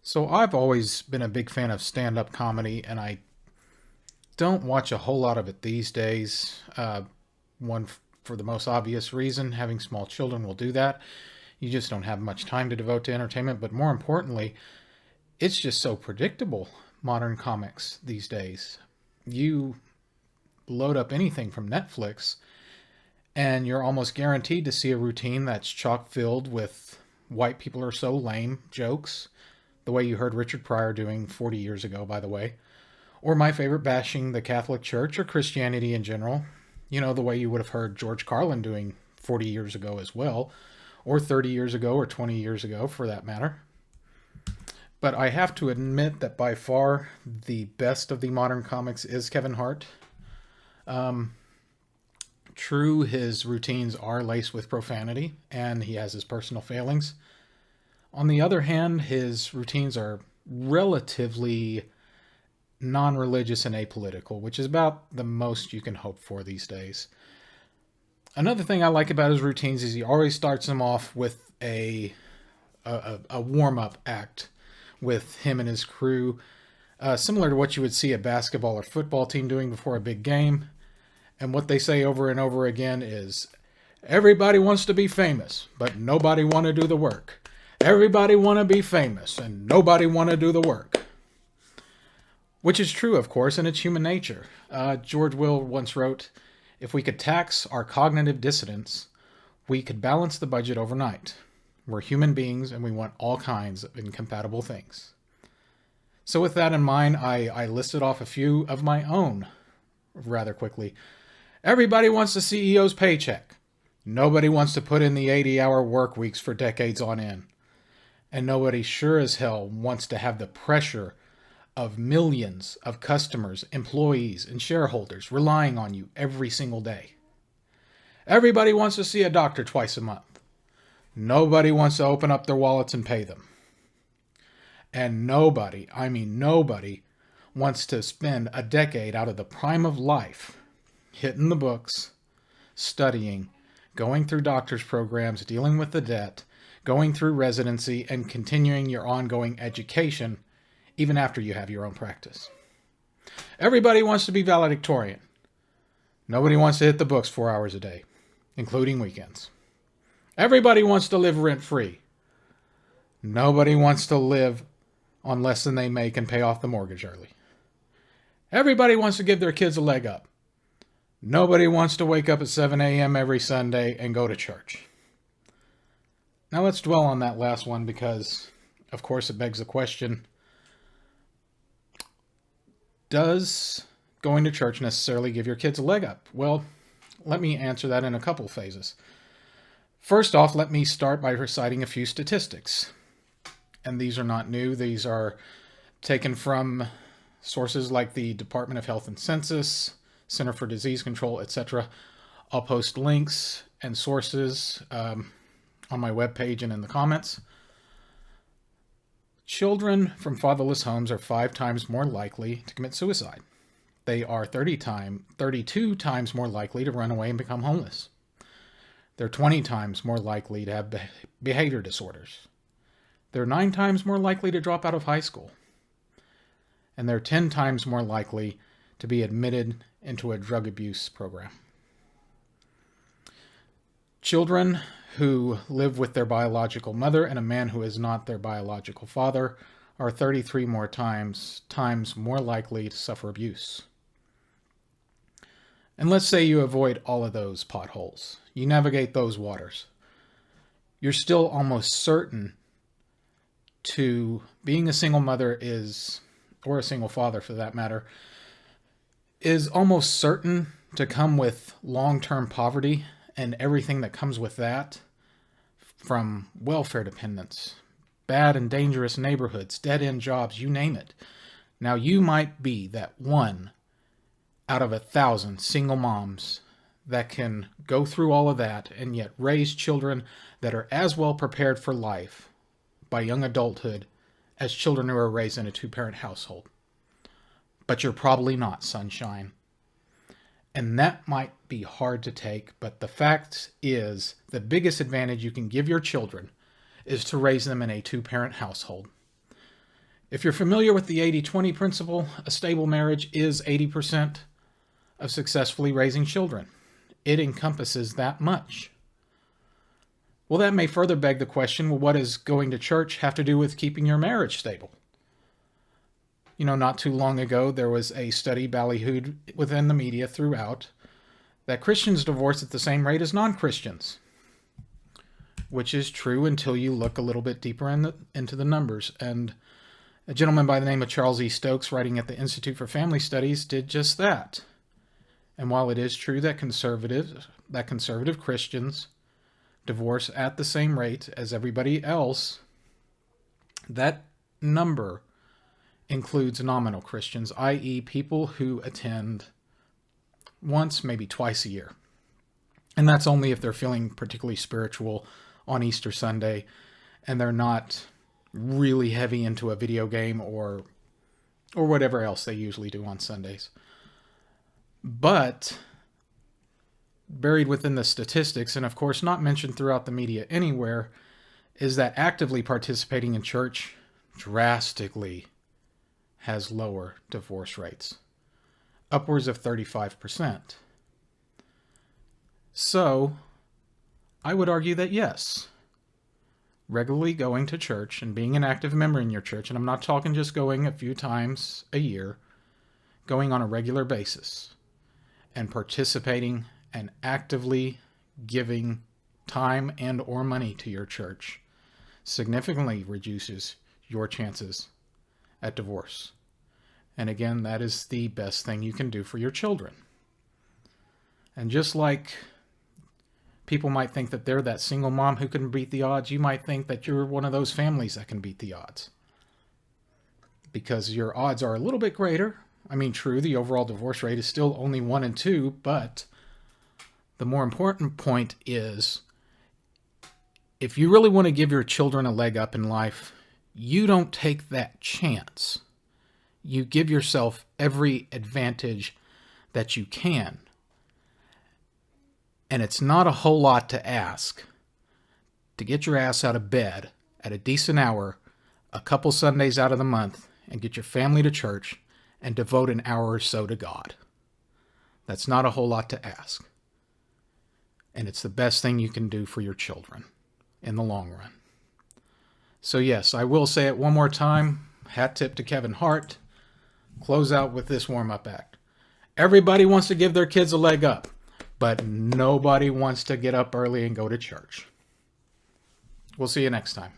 So I've always been a big fan of stand-up comedy, and I don't watch a whole lot of it these days. For the most obvious reason, having small children will do that. You just don't have much time to devote to entertainment, but more importantly, it's just so predictable, modern comics these days. You load up anything from Netflix, and you're almost guaranteed to see a routine that's chock filled with white people are so lame jokes, the way you heard Richard Pryor doing 40 years ago, by the way. Or my favorite, bashing the Catholic Church or Christianity in general. You know, the way you would have heard George Carlin doing 40 years ago as well, or 30 years ago, or 20 years ago for that matter. But I have to admit that by far the best of the modern comics is Kevin Hart. Um, True, his routines are laced with profanity, and he has his personal failings. On the other hand, his routines are relatively non religious and apolitical, which is about the most you can hope for these days. Another thing I like about his routines is he always starts them off with a warm up act with him and his crew, similar to what you would see a basketball or football team doing before a big game. And what they say over and over again is, everybody wants to be famous, but nobody want to do the work. Everybody want to be famous, and nobody want to do the work. Which is true, of course, and it's human nature. George Will once wrote, if we could tax our cognitive dissidence, we could balance the budget overnight. We're human beings, and we want all kinds of incompatible things. So with that in mind, I listed off a few of my own rather quickly. Everybody wants the CEO's paycheck. Nobody wants to put in the 80-hour work weeks for decades on end. And nobody sure as hell wants to have the pressure of millions of customers, employees, and shareholders relying on you every single day. Everybody wants to see a doctor twice a month. Nobody wants to open up their wallets and pay them. And nobody, I mean nobody, wants to spend a decade out of the prime of life hitting the books, studying, going through doctor's programs, dealing with the debt, going through residency, and continuing your ongoing education even after you have your own practice. Everybody wants to be valedictorian. Nobody wants to hit the books 4 hours a day, including weekends. Everybody wants to live rent-free. Nobody wants to live on less than they make and pay off the mortgage early. Everybody wants to give their kids a leg up. Nobody wants to wake up at 7 a.m. every Sunday and go to church. Now let's dwell on that last one because, of course, it begs the question, does going to church necessarily give your kids a leg up? Well, let me answer that in a couple phases. First off, let me start by reciting a few statistics. And these are not new. These are taken from sources like the Department of Health and Census, Center for Disease Control, etc. I'll post links and sources on my webpage and in the comments. Children from fatherless homes are 5 times more likely to commit suicide. They are 32 times more likely to run away and become homeless. They're 20 times more likely to have behavior disorders. They're 9 times more likely to drop out of high school. And they're 10 times more likely to be admitted into a drug abuse program. Children who live with their biological mother and a man who is not their biological father are 33 more times more likely to suffer abuse. And let's say you avoid all of those potholes. You navigate those waters. You're still almost certain to being a single mother is, or a single father for that matter, is almost certain to come with long-term poverty and everything that comes with that, from welfare dependence, bad and dangerous neighborhoods, dead-end jobs, you name it. Now you might be that 1 out of 1,000 single moms that can go through all of that and yet raise children that are as well prepared for life by young adulthood as children who are raised in a 2-parent household. But you're probably not, sunshine. And that might be hard to take, but the fact is the biggest advantage you can give your children is to raise them in a 2-parent household. If you're familiar with the 80-20 principle, a stable marriage is 80% of successfully raising children. It encompasses that much. Well, that may further beg the question, well, what does going to church have to do with keeping your marriage stable? Not too long ago, there was a study ballyhooed within the media throughout that Christians divorce at the same rate as non-Christians, which is true until you look a little bit deeper into the numbers. And a gentleman by the name of Charles E. Stokes, writing at the Institute for Family Studies, did just that. And while it is true that conservative Christians divorce at the same rate as everybody else, that number includes nominal Christians, i.e. people who attend once, maybe twice a year. And that's only if they're feeling particularly spiritual on Easter Sunday and they're not really heavy into a video game or whatever else they usually do on Sundays. But buried within the statistics, and of course not mentioned throughout the media anywhere, is that actively participating in church drastically has lower divorce rates, upwards of 35%. So, I would argue that yes, regularly going to church and being an active member in your church, and I'm not talking just going a few times a year, going on a regular basis and participating and actively giving time and or money to your church significantly reduces your chances at divorce. And again, that is the best thing you can do for your children. And just like people might think that they're that single mom who can beat the odds, you might think that you're one of those families that can beat the odds, because your odds are a little bit greater. I mean, true, the overall divorce rate is still only 1 in 2, but the more important point is, if you really want to give your children a leg up in life, you don't take that chance. You give yourself every advantage that you can. And it's not a whole lot to ask to get your ass out of bed at a decent hour, a couple Sundays out of the month, and get your family to church and devote an hour or so to God. That's not a whole lot to ask. And it's the best thing you can do for your children in the long run. So yes, I will say it one more time. Hat tip to Kevin Hart. Close out with this warm-up act. Everybody wants to give their kids a leg up, but nobody wants to get up early and go to church. We'll see you next time.